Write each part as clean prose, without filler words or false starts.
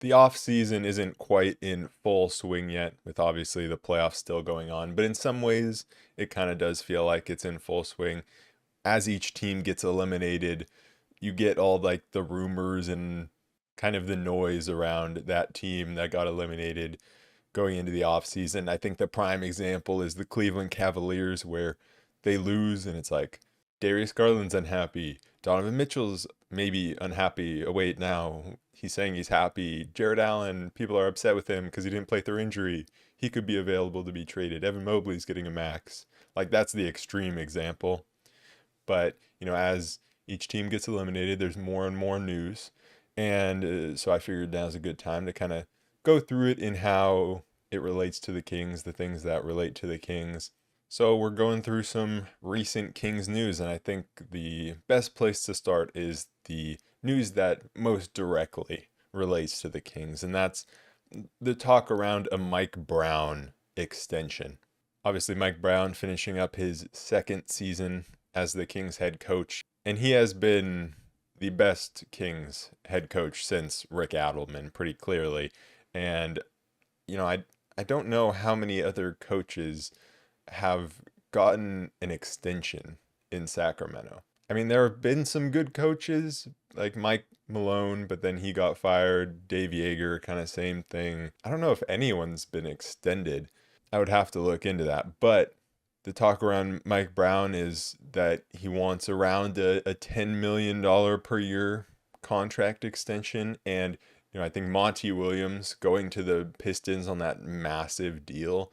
The off season isn't quite in full swing yet, with obviously the playoffs still going on, but in some ways it kind of does feel like it's in full swing. As each team gets eliminated, you get all like the rumors and kind of the noise around that team that got eliminated going into the offseason. I think the prime example is the Cleveland Cavaliers, where they lose and it's like Darius Garland's unhappy. Donovan Mitchell's maybe unhappy. Oh, wait, now he's saying he's happy. Jarrett Allen, people are upset with him because he didn't play through injury. He could be available to be traded. Evan Mobley's getting a max. Like, that's the extreme example. But, as each team gets eliminated, there's more and more news. And so I figured now's a good time to kind of go through it in how it relates to the Kings, the things that relate to the Kings. So we're going through some recent Kings news, and I think the best place to start is the news that most directly relates to the Kings, and that's the talk around a Mike Brown extension. Obviously, Mike Brown finishing up his second season as the Kings head coach, and he has been the best Kings head coach since Rick Adelman, pretty clearly. And I don't know how many other coaches have gotten an extension in Sacramento. I mean, there have been some good coaches like Mike Malone, but then he got fired. Dave Yeager, kind of same thing. I don't know if anyone's been extended. I would have to look into that. But the talk around Mike Brown is that he wants around a $10 million per year contract extension. And, I think Monty Williams going to the Pistons on that massive deal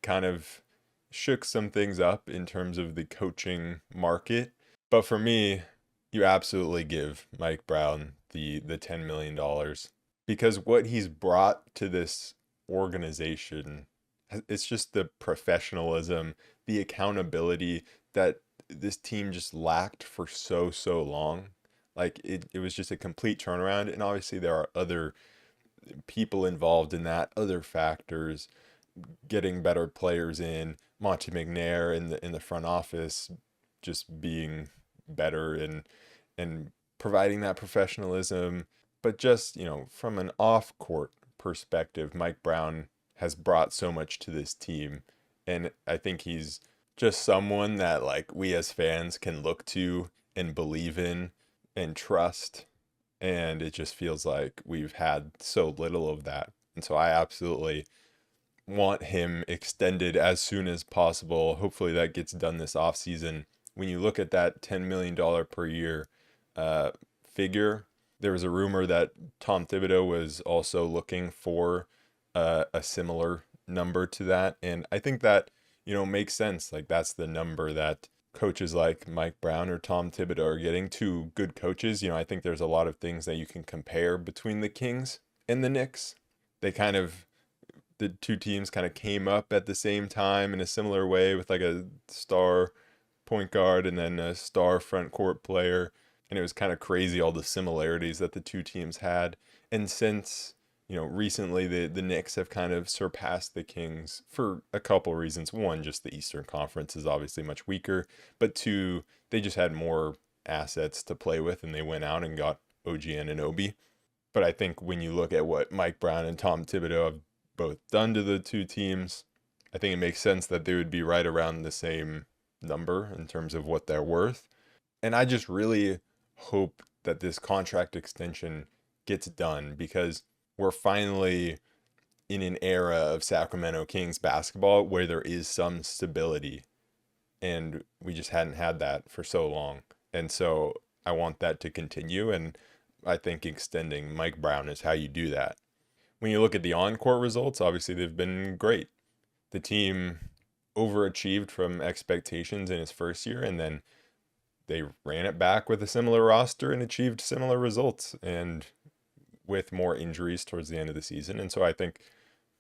kind of shook some things up in terms of the coaching market. But for me, you absolutely give Mike Brown the $10 million because what he's brought to this organization, it's just the professionalism, the accountability that this team just lacked for so long. Like it was just a complete turnaround. And obviously there are other people involved in that, other factors, getting better players in, Monty McNair in the front office just being better and providing that professionalism. But just, from an off court perspective, Mike Brown has brought so much to this team. And I think he's just someone that like we as fans can look to and believe in and trust. And it just feels like we've had so little of that. And so I absolutely want him extended as soon as possible. Hopefully that gets done this offseason. When you look at that $10 million per year figure, there was a rumor that Tom Thibodeau was also looking for a similar number to that. And I think that, makes sense. Like that's the number that coaches like Mike Brown or Tom Thibodeau are getting, two good coaches. I think there's a lot of things that you can compare between the Kings and the Knicks. They kind of, the two teams kind of came up at the same time in a similar way with like a star point guard and then a star front court player. And it was kind of crazy all the similarities that the two teams had. And since, recently the Knicks have kind of surpassed the Kings for a couple reasons. One, just the Eastern Conference is obviously much weaker. But two, they just had more assets to play with and they went out and got OG Anunoby. But I think when you look at what Mike Brown and Tom Thibodeau have both done to the two teams, I think it makes sense that they would be right around the same number in terms of what they're worth. And I just really hope that this contract extension gets done because we're finally in an era of Sacramento Kings basketball where there is some stability. And we just hadn't had that for so long. And so I want that to continue. And I think extending Mike Brown is how you do that. When you look at the on-court results, obviously they've been great. The team overachieved from expectations in his first year, and then they ran it back with a similar roster and achieved similar results, and with more injuries towards the end of the season. And so I think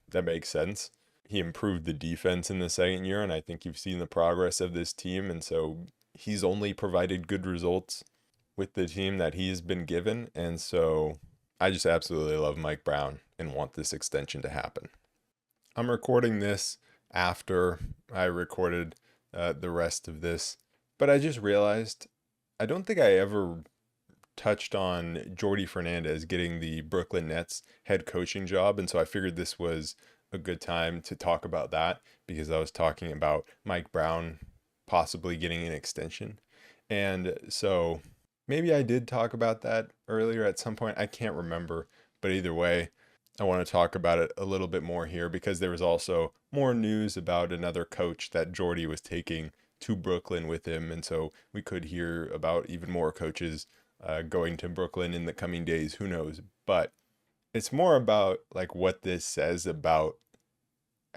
that makes sense. He improved the defense in the second year, and I think you've seen the progress of this team. And so he's only provided good results with the team that he's been given. And so I just absolutely love Mike Brown and want this extension to happen. I'm recording this after I recorded the rest of this, but I just realized I don't think I ever touched on Jordi Fernández getting the Brooklyn Nets head coaching job. And so I figured this was a good time to talk about that because I was talking about Mike Brown possibly getting an extension. And so maybe I did talk about that earlier at some point. I can't remember. But either way, I want to talk about it a little bit more here because there was also more news about another coach that Jordi was taking to Brooklyn with him. And so we could hear about even more coaches going to Brooklyn in the coming days. Who knows? But it's more about like what this says about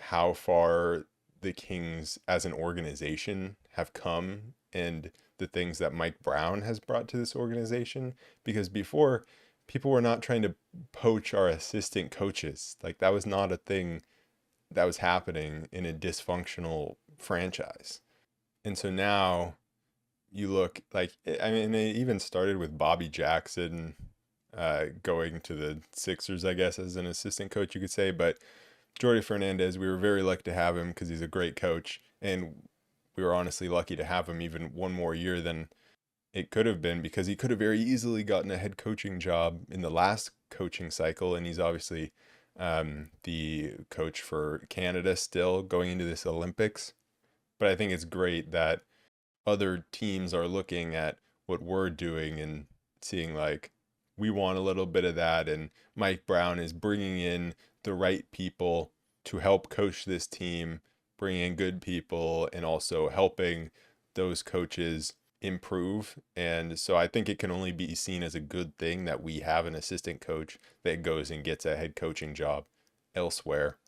how far the Kings as an organization have come and the things that Mike Brown has brought to this organization. Because before, people were not trying to poach our assistant coaches. Like that was not a thing that was happening in a dysfunctional franchise. And so now you look like, I mean, it even started with Bobby Jackson going to the Sixers, I guess, as an assistant coach, you could say. But Jordi Fernández, we were very lucky to have him because he's a great coach. And we were honestly lucky to have him even one more year than it could have been because he could have very easily gotten a head coaching job in the last coaching cycle. And he's obviously the coach for Canada still going into this Olympics. But I think it's great that other teams are looking at what we're doing and seeing like we want a little bit of that. And Mike Brown is bringing in the right people to help coach this team, bringing in good people and also helping those coaches improve. And so I think it can only be seen as a good thing that we have an assistant coach that goes and gets a head coaching job elsewhere.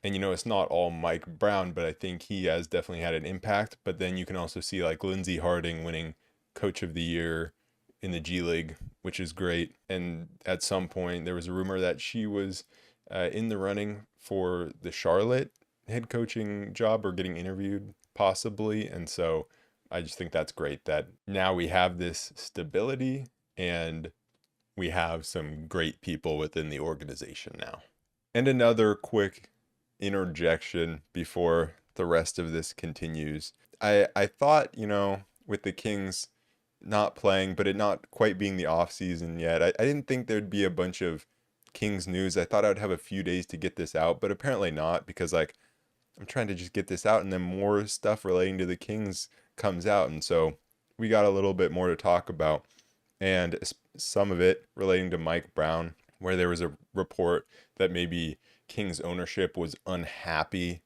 And it's not all Mike Brown, but I think he has definitely had an impact. But then you can also see like Lindsey Harding winning Coach of the Year in the G League, which is great. And at some point there was a rumor that she was in the running for the Charlotte head coaching job or getting interviewed possibly. And so I just think that's great that now we have this stability and we have some great people within the organization now. And another quick interjection before the rest of this continues. I thought, with the Kings not playing, but it not quite being the off season yet, I didn't think there'd be a bunch of Kings news. I thought I'd have a few days to get this out, but apparently not because like I'm trying to just get this out and then more stuff relating to the Kings comes out. And so we got a little bit more to talk about and some of it relating to Mike Brown, where there was a report that maybe Kings ownership was unhappy.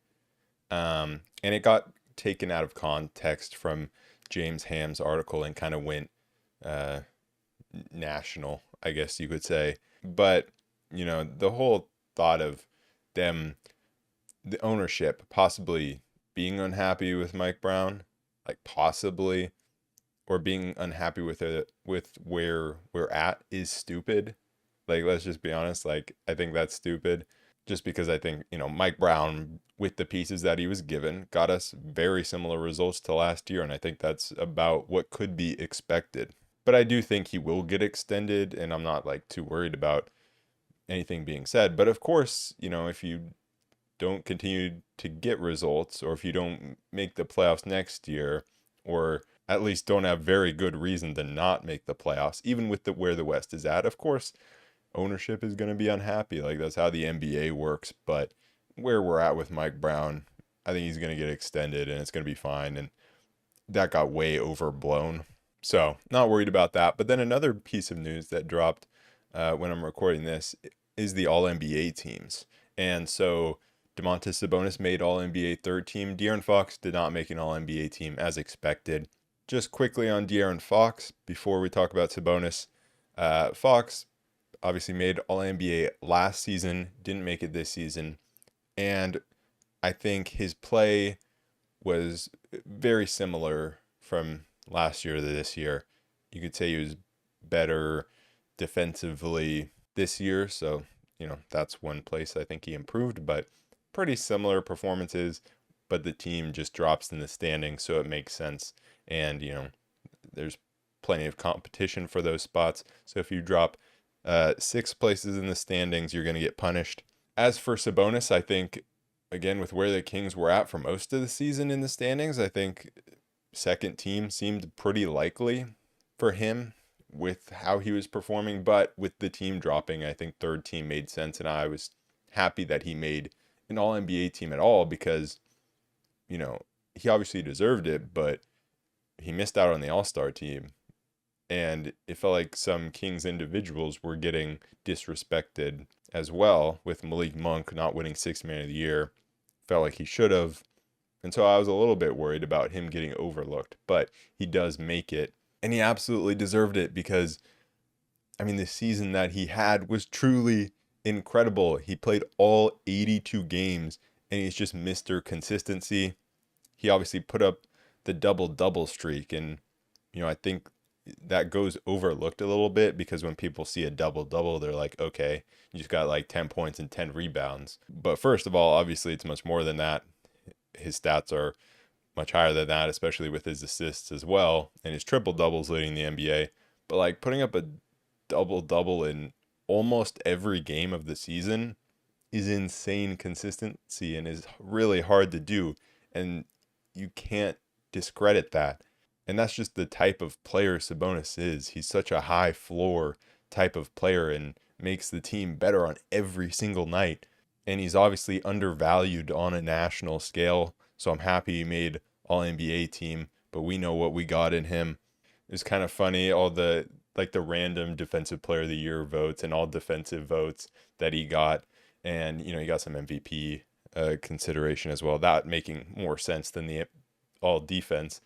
And it got taken out of context from James Ham's article and kind of went national, I guess you could say. But, the whole thought of them, the ownership possibly being unhappy with Mike Brown, like possibly, or being unhappy with it, with where we're at is stupid. Like, let's just be honest. Like, I think that's stupid just because I think, Mike Brown, with the pieces that he was given, got us very similar results to last year. And I think that's about what could be expected. But I do think he will get extended, and I'm not like too worried about anything being said. But of course, if you don't continue to get results, or if you don't make the playoffs next year, or at least don't have very good reason to not make the playoffs, even with where the West is at, of course, ownership is going to be unhappy. Like that's how the NBA works. But where we're at with Mike Brown, I think he's going to get extended and it's going to be fine. And that got way overblown. So not worried about that. But then another piece of news that dropped when I'm recording this is the All-NBA teams. And so Domantas Sabonis made All-NBA third team. De'Aaron Fox did not make an All-NBA team as expected. Just quickly on De'Aaron Fox, before we talk about Sabonis, Fox obviously made All-NBA last season, didn't make it this season. And I think his play was very similar from last year to this year. You could say he was better defensively this year. So, that's one place I think he improved, but pretty similar performances, but the team just drops in the standings. So it makes sense. And, there's plenty of competition for those spots. So if you drop 6 places in the standings, you're going to get punished. As for Sabonis, I think, again, with where the Kings were at for most of the season in the standings, I think second team seemed pretty likely for him with how he was performing, but with the team dropping, I think third team made sense, and I was happy that he made an All-NBA team at all because, he obviously deserved it, but he missed out on the All-Star team. And it felt like some Kings individuals were getting disrespected as well, with Malik Monk not winning Sixth Man of the Year. Felt like he should have. And so I was a little bit worried about him getting overlooked, but he does make it. And he absolutely deserved it because, the season that he had was truly incredible. He played all 82 games, and he's just Mr. Consistency. He obviously put up the double-double streak, and, I think that goes overlooked a little bit because when people see a double-double, they're like, okay, you just got like 10 points and 10 rebounds. But first of all, obviously it's much more than that. His stats are much higher than that, especially with his assists as well, and his triple-doubles leading the NBA. But like putting up a double-double in almost every game of the season is insane consistency and is really hard to do, and you can't discredit that. And that's just the type of player Sabonis is. He's such a high floor type of player and makes the team better on every single night. And he's obviously undervalued on a national scale. So I'm happy he made All-NBA team, but we know what we got in him. It's kind of funny, all the random defensive player of the year votes and all defensive votes that he got. And, he got some MVP consideration as well. That making more sense than the all defense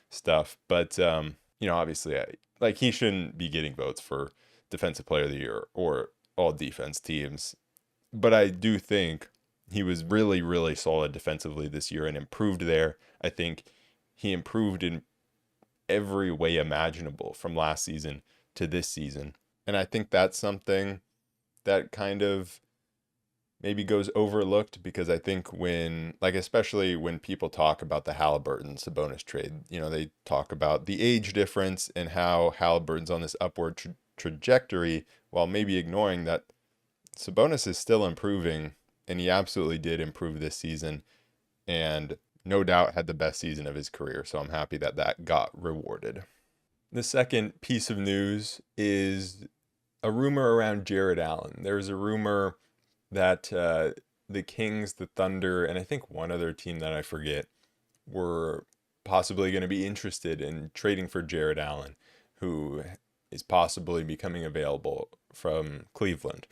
stuff. But, obviously, he shouldn't be getting votes for defensive player of the year or all defense teams. But I do think he was really, really solid defensively this year and improved there. I think he improved in every way imaginable from last season to this season. And I think that's something that kind of maybe goes overlooked because I think especially when people talk about the Halliburton Sabonis trade, they talk about the age difference and how Halliburton's on this upward trajectory while maybe ignoring that Sabonis is still improving, and he absolutely did improve this season and no doubt had the best season of his career. So I'm happy that that got rewarded. The second piece of news is a rumor around Jarrett Allen. There's a rumor that the Kings, the Thunder, and I think one other team that I forget were possibly going to be interested in trading for Jarrett Allen, who is possibly becoming available from Cleveland.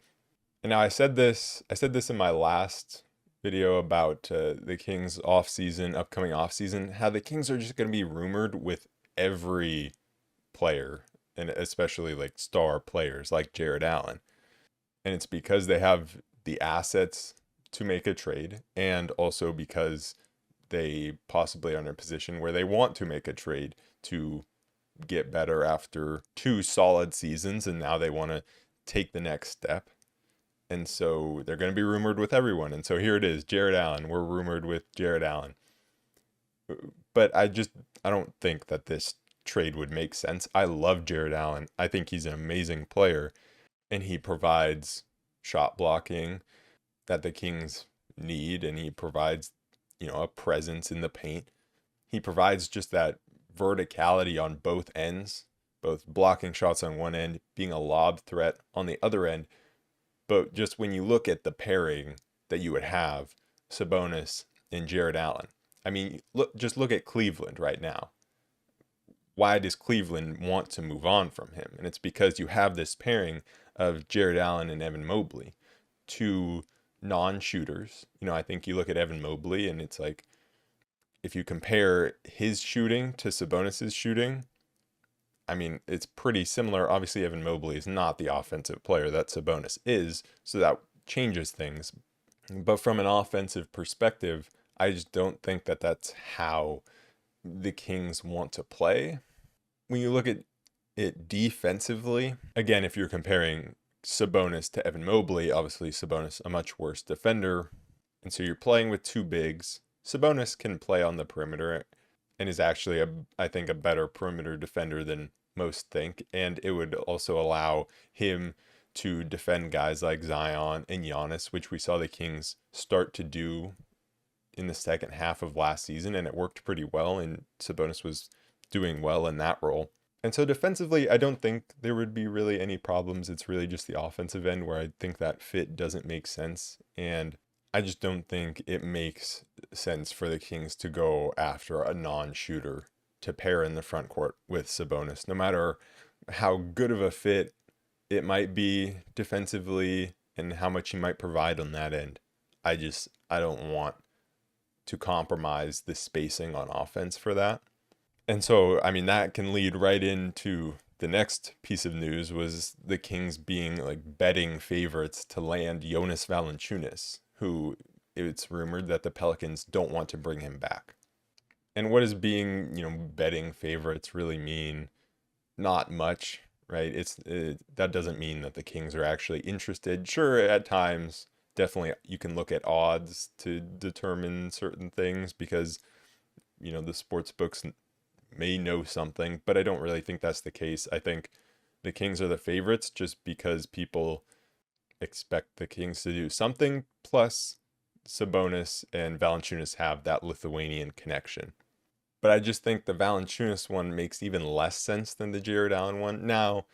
And now I said this in my last video about the Kings upcoming offseason, how the Kings are just going to be rumored with every player, and especially like star players like Jarrett Allen. And it's because they have the assets to make a trade, and also because they possibly are in a position where they want to make a trade to get better after 2 solid seasons, and now they want to take the next step. And so they're going to be rumored with everyone. And so here it is, Jarrett Allen. We're rumored with Jarrett Allen. But I don't think that this trade would make sense. I love Jarrett Allen. I think he's an amazing player, and he provides shot blocking that the Kings need, and he provides, a presence in the paint. He provides just that verticality on both ends, both blocking shots on one end, being a lob threat on the other end. But just when you look at the pairing that you would have, Sabonis and Jarrett Allen, look at Cleveland right now. Why does Cleveland want to move on from him? And it's because you have this pairing of Jarrett Allen and Evan Mobley, 2 non-shooters. I think you look at Evan Mobley and it's like, if you compare his shooting to Sabonis's shooting, it's pretty similar. Obviously, Evan Mobley is not the offensive player that Sabonis is, so that changes things. But from an offensive perspective, I just don't think that that's how the Kings want to play. When you look at it defensively, again, if you're comparing Sabonis to Evan Mobley, obviously Sabonis a much worse defender, and so you're playing with 2 bigs. Sabonis can play on the perimeter and is actually I think a better perimeter defender than most think, and it would also allow him to defend guys like Zion and Giannis, which we saw the Kings start to do in the second half of last season, and it worked pretty well, and Sabonis was doing well in that role. And so defensively, I don't think there would be really any problems. It's really just the offensive end where I think that fit doesn't make sense. And I just don't think it makes sense for the Kings to go after a non-shooter to pair in the front court with Sabonis, no matter how good of a fit it might be defensively and how much he might provide on that end. I don't want to compromise the spacing on offense for that. And so, I mean, that can lead right into the next piece of news was the Kings being like betting favorites to land Jonas Valančiūnas, who it's rumored that the Pelicans don't want to bring him back. And what does being, betting favorites really mean? Not much, right? That doesn't mean that the Kings are actually interested. Sure, at times, definitely you can look at odds to determine certain things because, the sports books may know something, but I don't really think that's the case. I think the Kings are the favorites just because people expect the Kings to do something. Plus, Sabonis and Valančiūnas have that Lithuanian connection. But I just think the Valančiūnas one makes even less sense than the Jarrett Allen one. Now,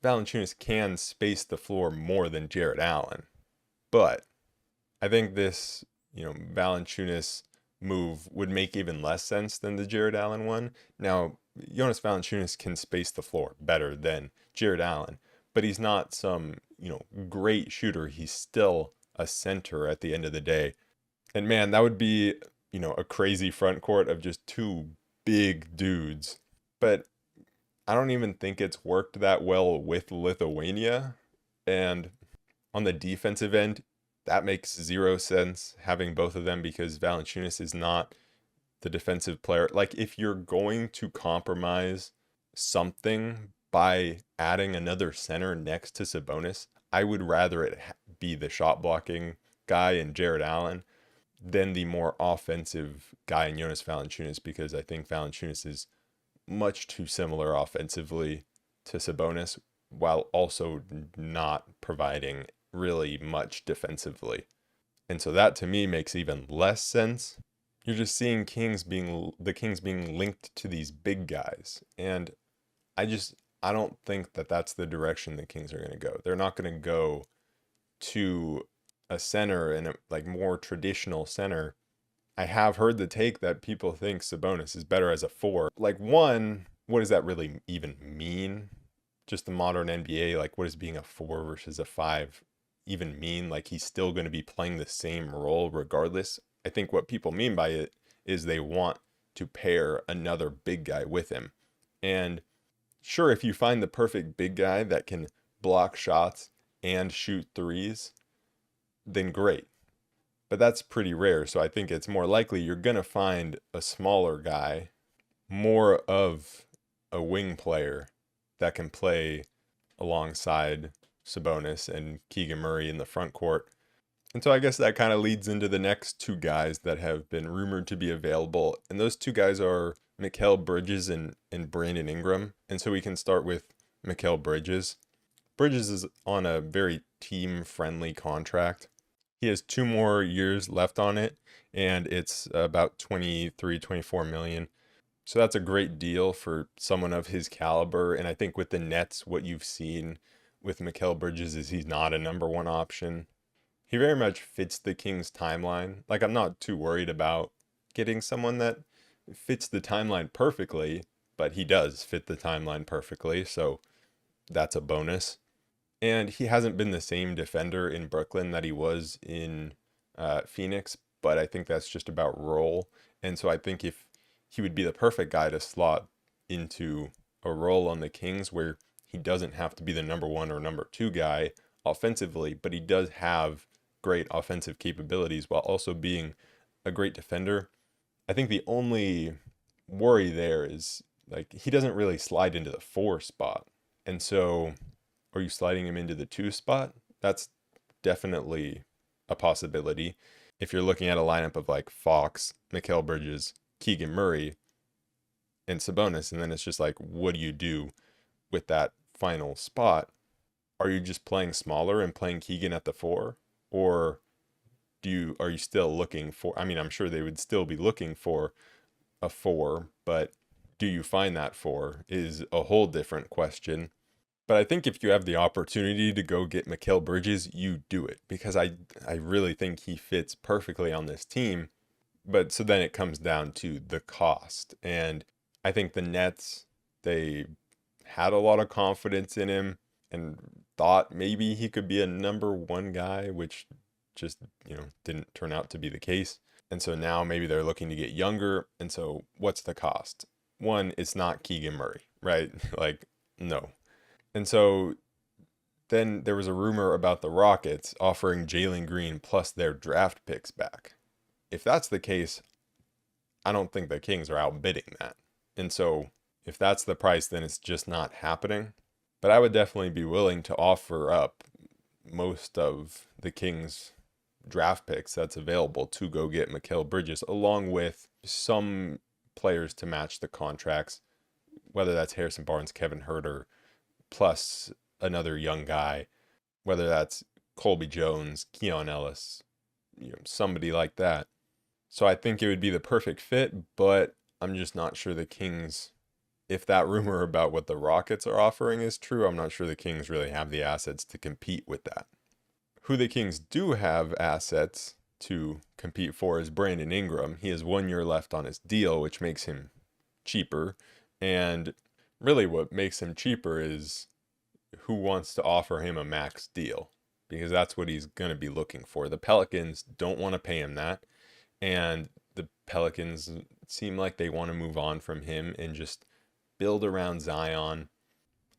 Valančiūnas can space the floor more than Jarrett Allen, but I think this, Valančiūnas move would make even less sense than the Jarrett Allen one. Now, Jonas Valančiūnas can space the floor better than Jarrett Allen, but he's not some, great shooter. He's still a center at the end of the day. And man, that would be, a crazy front court of just two big dudes. But I don't even think it's worked that well with Lithuania. And on the defensive end, that makes zero sense having both of them because Valančiūnas is not the defensive player. Like, if you're going to compromise something by adding another center next to Sabonis, I would rather it be the shot blocking guy in Jarrett Allen than the more offensive guy in Jonas Valančiūnas because I think Valančiūnas is much too similar offensively to Sabonis while also not providing really much defensively. And so that to me makes even less sense. You're just seeing the Kings being linked to these big guys. And I don't think that that's the direction the Kings are going to go. They're not going to go to a center and a more traditional center. I have heard the take that people think Sabonis is better as a 4. One, what does that really even mean? Just the modern NBA, what does being a 4 versus a 5 even mean? He's still going to be playing the same role regardless. I think what people mean by it is they want to pair another big guy with him. And sure, if you find the perfect big guy that can block shots and shoot threes, then great. But that's pretty rare. So I think it's more likely you're going to find a smaller guy, more of a wing player that can play alongside Sabonis and Keegan Murray in the front court. And so I guess that kind of leads into the next two guys that have been rumored to be available. And those two guys are Mikal Bridges and Brandon Ingram. And so we can start with Mikal Bridges. Bridges is on a very team-friendly contract. He has 2 more years left on it, and it's about 23, 24 million. So that's a great deal for someone of his caliber. And I think with the Nets, what you've seen with Mikal Bridges is he's not a number 1 option. He very much fits the Kings timeline. I'm not too worried about getting someone that fits the timeline perfectly, but he does fit the timeline perfectly. So that's a bonus. And he hasn't been the same defender in Brooklyn that he was in Phoenix, but I think that's just about role. And so I think if he would be the perfect guy to slot into a role on the Kings where he doesn't have to be the number 1 or number 2 guy offensively, but he does have great offensive capabilities while also being a great defender. I think the only worry there is he doesn't really slide into the 4 spot. And so are you sliding him into the 2 spot? That's definitely a possibility. If you're looking at a lineup of Fox, Mikal Bridges, Keegan Murray, and Sabonis, and then it's just what do you do with that final spot? Are you just playing smaller and playing Keegan at the 4? Or are you still looking for, I'm sure they would still be looking for a 4, but do you find that for is a whole different question. But I think if you have the opportunity to go get Mikal Bridges, you do it, because I really think he fits perfectly on this team. But so then it comes down to the cost. And I think the Nets, they had a lot of confidence in him and thought maybe he could be a number one guy, which just, didn't turn out to be the case. And so now maybe they're looking to get younger. And so what's the cost? One, it's not Keegan Murray, right? Like, no. And so then there was a rumor about the Rockets offering Jalen Green plus their draft picks back. If that's the case, I don't think the Kings are outbidding that. And so if that's the price, then it's just not happening. But I would definitely be willing to offer up most of the Kings' draft picks that's available to go get Mikal Bridges, along with some players to match the contracts, whether that's Harrison Barnes, Kevin Huerter, plus another young guy, whether that's Colby Jones, Keon Ellis, somebody like that. So I think it would be the perfect fit, but I'm just not sure the Kings, if that rumor about what the Rockets are offering is true, I'm not sure the Kings really have the assets to compete with that. Who the Kings do have assets to compete for is Brandon Ingram. He has 1 year left on his deal, which makes him cheaper. And really what makes him cheaper is who wants to offer him a max deal, because that's what he's going to be looking for. The Pelicans don't want to pay him that. And the Pelicans seem like they want to move on from him and just build around Zion.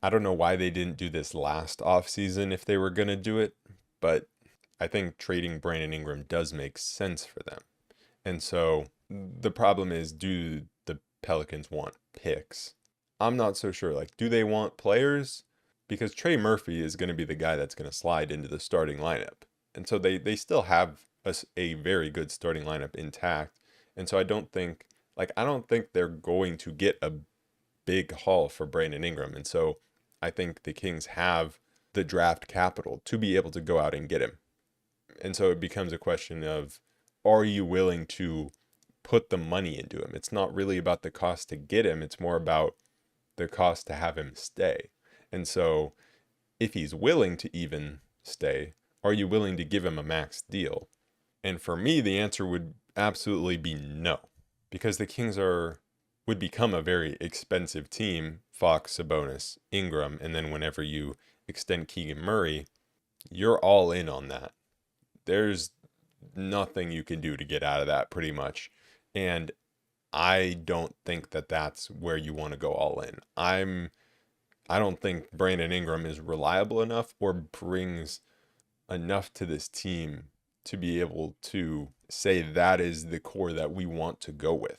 I don't know why they didn't do this last offseason if they were going to do it, but I think trading Brandon Ingram does make sense for them. And so the problem is, do the Pelicans want picks? I'm not so sure. Like, do they want players? Because Trey Murphy is going to be the guy that's going to slide into the starting lineup. And so they still have a very good starting lineup intact. And so I don't think they're going to get a big haul for Brandon Ingram. And so I think the Kings have the draft capital to be able to go out and get him. And so it becomes a question of, are you willing to put the money into him? It's not really about the cost to get him. It's more about the cost to have him stay. And so if he's willing to even stay, are you willing to give him a max deal? And for me, the answer would absolutely be no, because the Kings would become a very expensive team. Fox, Sabonis, Ingram, and then whenever you extend Keegan Murray, you're all in on that. There's nothing you can do to get out of that, pretty much. And I don't think that that's where you want to go all in. I don't think Brandon Ingram is reliable enough or brings enough to this team to be able to say that is the core that we want to go with.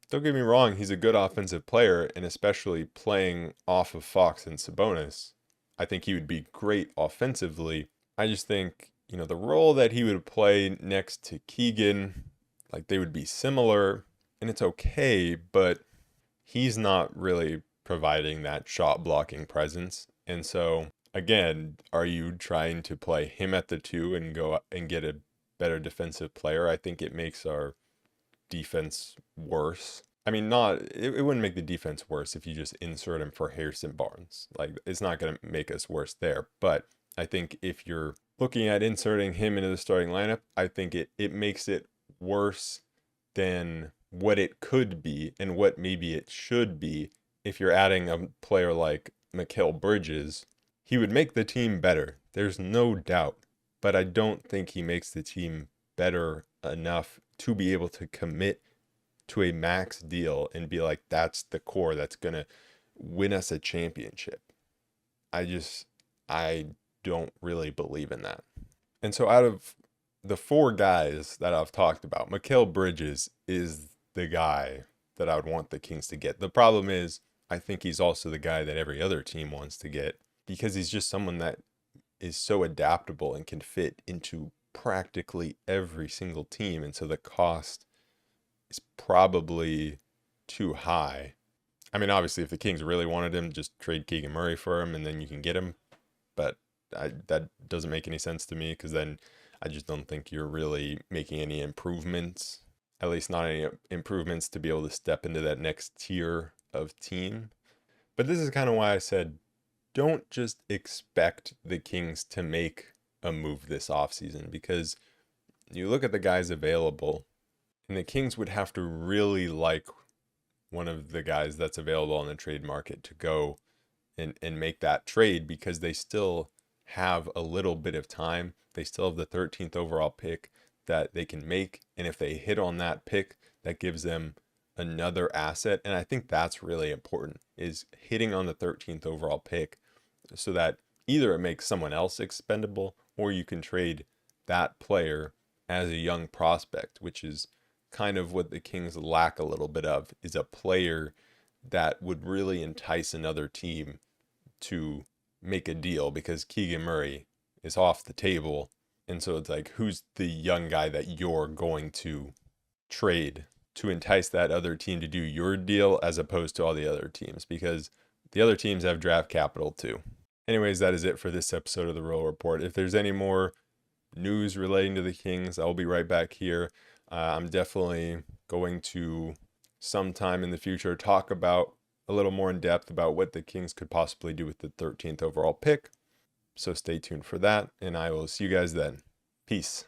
Don't get me wrong, he's a good offensive player, and especially playing off of Fox and Sabonis, I think he would be great offensively. I just think, the role that he would play next to Keegan, like, they would be similar, and it's okay, but he's not really providing that shot blocking presence. And so again, are you trying to play him at the 2 and go and get a better defensive player? I think it makes our defense worse. I mean, it wouldn't make the defense worse if you just insert him for Harrison Barnes. Like, it's not going to make us worse there. But I think if you're looking at inserting him into the starting lineup, I think it makes it worse than what it could be and what maybe it should be. If you're adding a player like Mikal Bridges, he would make the team better. There's no doubt. But I don't think he makes the team better enough to be able to commit to a max deal and be like, that's the core that's going to win us a championship. I don't really believe in that. And so out of the 4 guys that I've talked about, Mikal Bridges is the guy that I would want the Kings to get. The problem is, I think he's also the guy that every other team wants to get, because he's just someone that is so adaptable and can fit into practically every single team. And so the cost is probably too high. I mean, obviously, if the Kings really wanted him, just trade Keegan Murray for him and then you can get him. But that doesn't make any sense to me, because then I just don't think you're really making any improvements, at least not any improvements to be able to step into that next tier of team. But this is kind of why I said, don't just expect the Kings to make a move this offseason, because you look at the guys available, and the Kings would have to really like one of the guys that's available on the trade market to go and make that trade, because they still have a little bit of time. They still have the 13th overall pick that they can make. And if they hit on that pick, that gives them another asset. And I think that's really important, is hitting on the 13th overall pick, so that either it makes someone else expendable, or you can trade that player as a young prospect, which is kind of what the Kings lack a little bit of, is a player that would really entice another team to make a deal, because Keegan Murray is off the table. And so it's like, who's the young guy that you're going to trade to entice that other team to do your deal, as opposed to all the other teams, because the other teams have draft capital too. Anyways, that is it for this episode of the Roll Report. If there's any more news relating to the Kings, I'll be right back here. I'm definitely going to sometime in the future talk about a little more in depth about what the Kings could possibly do with the 13th overall pick. So stay tuned for that, and I will see you guys then. Peace.